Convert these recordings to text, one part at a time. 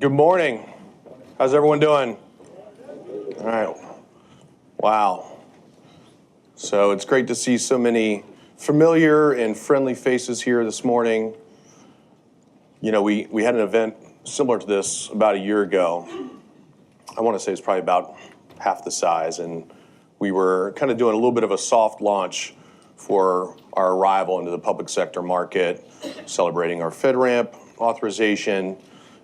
Good morning. How's everyone doing? All right. Wow. So it's great to see so many familiar and friendly faces here this morning. You know, we had an event similar to this about a year ago. I want to say it's probably about half the size, and we were kind of doing a little bit of a soft launch for our arrival into the public sector market, celebrating our FedRAMP authorization.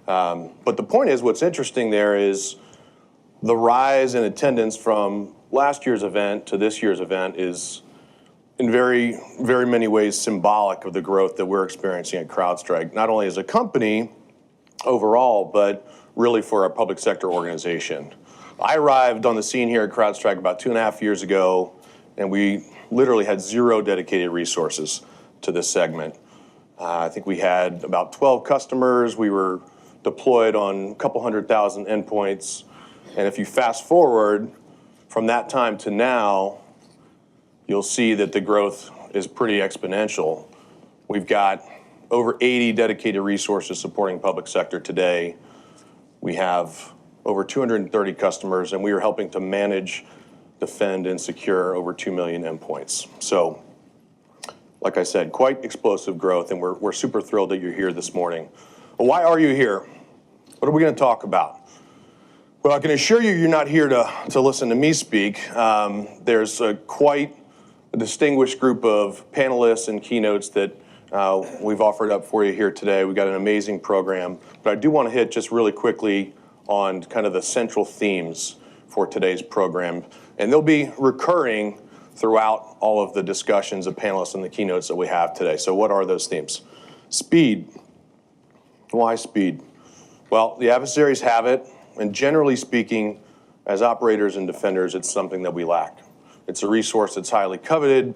But the point is, what's interesting there is the rise in attendance from last year's event to this year's event is in very, very many ways symbolic of the growth that we're experiencing at CrowdStrike, not only as a company overall, but really for our public sector organization. I arrived on the scene here at CrowdStrike about 2.5 years ago, and we literally had 0 dedicated resources to this segment. I think we had about 12 customers. We were deployed on a couple 100,000 endpoints. And if you fast forward from that time to now, you'll see that the growth is pretty exponential. We've got over 80 dedicated resources supporting public sector today. We have over 230 customers, and we are helping to manage, defend, and secure over 2 million endpoints. So, like I said, quite explosive growth, and we're super thrilled that you're here this morning. Well, why are you here? What are we going to talk about? Well, I can assure you you're not here to listen to me speak. There's quite a distinguished group of panelists and keynotes that we've offered up for you here today. We've got an amazing program, but I do want to hit just really quickly on kind of the central themes for today's program. And they'll be recurring throughout all of the discussions of panelists and the keynotes that we have today. So what are those themes? Speed. Why speed? Well, the adversaries have it, and generally speaking, as operators and defenders, it's something that we lack. It's a resource that's highly coveted,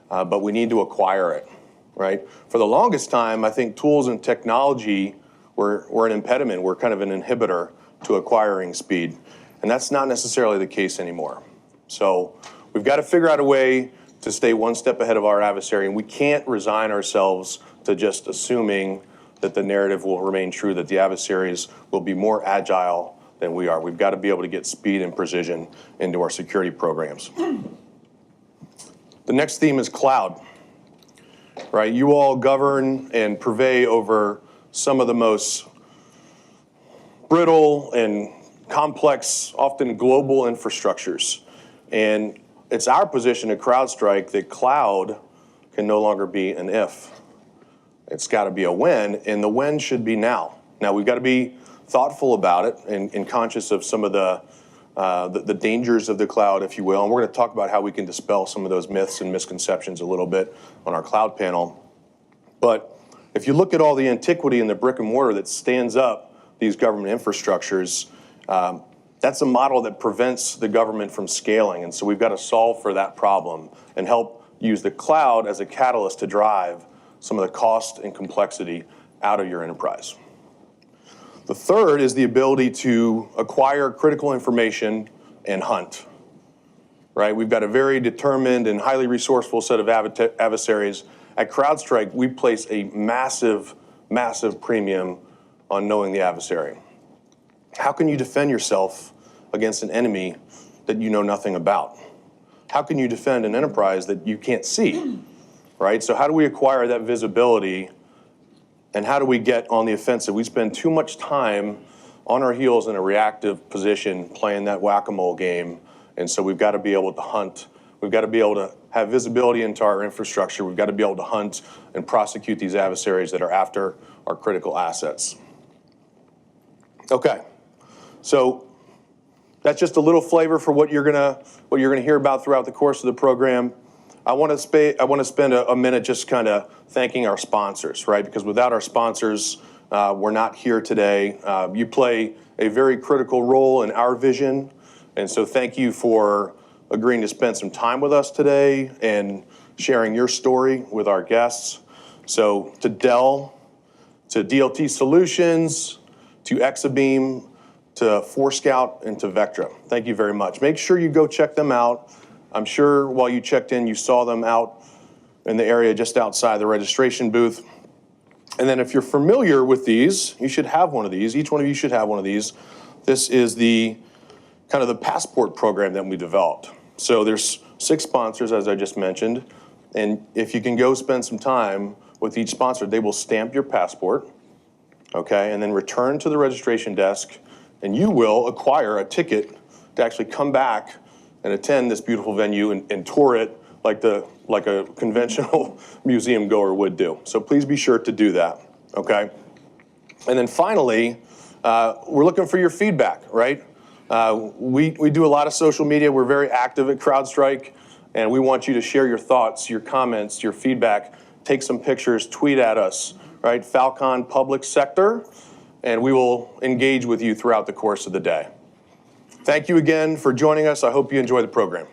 but we need to acquire it, right? For the longest time, I think tools and technology were an impediment, were kind of an inhibitor to acquiring speed, and that's not necessarily the case anymore. So we've got to figure out a way to stay one step ahead of our adversary, and we can't resign ourselves to just assuming that the narrative will remain true, that the adversaries will be more agile than we are. We've got to be able to get speed and precision into our security programs. The next theme is cloud, right? You all govern and purvey over some of the most brittle and complex, often global infrastructures. And it's our position at CrowdStrike that cloud can no longer be an if. It's got to be a when, and the when should be now. Now, we've got to be thoughtful about it and conscious of some of the dangers of the cloud, if you will. And we're going to talk about how we can dispel some of those myths and misconceptions a little bit on our cloud panel. But if you look at all the antiquity and the brick and mortar that stands up these government infrastructures, that's a model that prevents the government from scaling. And so we've got to solve for that problem and help use the cloud as a catalyst to drive some of the cost and complexity out of your enterprise. The third is the ability to acquire critical information and hunt, right? We've got a very determined and highly resourceful set of adversaries. At CrowdStrike, we place a massive, massive premium on knowing the adversary. How can you defend yourself against an enemy that you know nothing about? How can you defend an enterprise that you can't see? Right? So how do we acquire that visibility, and how do we get on the offensive? We spend too much time on our heels in a reactive position playing that whack-a-mole game, and so we've got to be able to hunt. We've got to be able to have visibility into our infrastructure. We've got to be able to hunt and prosecute these adversaries that are after our critical assets. Okay, so that's just a little flavor for what you're gonna hear about throughout the course of the program. I want to spend a minute just kind of thanking our sponsors, right? Because without our sponsors, we're not here today. You play a very critical role in our vision, and so thank you for agreeing to spend some time with us today and sharing your story with our guests. So to Dell, to DLT Solutions, to Exabeam, to Forescout, and to Vectra. Thank you very much. Make sure you go check them out. I'm sure while you checked in, you saw them out in the area just outside the registration booth. And then if you're familiar with these, you should have one of these. Each one of you should have one of these. This is the kind of the passport program that we developed. So there's 6 sponsors, as I just mentioned. And if you can go spend some time with each sponsor, they will stamp your passport, okay, and then return to the registration desk, and you will acquire a ticket to actually come back and attend this beautiful venue and tour it like a conventional museum goer would do. So please be sure to do that, okay? And then finally, we're looking for your feedback, right? We do a lot of social media. We're very active at CrowdStrike, and we want you to share your thoughts, your comments, your feedback. Take some pictures, tweet at us, right? Falcon Public Sector, and we will engage with you throughout the course of the day. Thank you again for joining us. I hope you enjoy the program.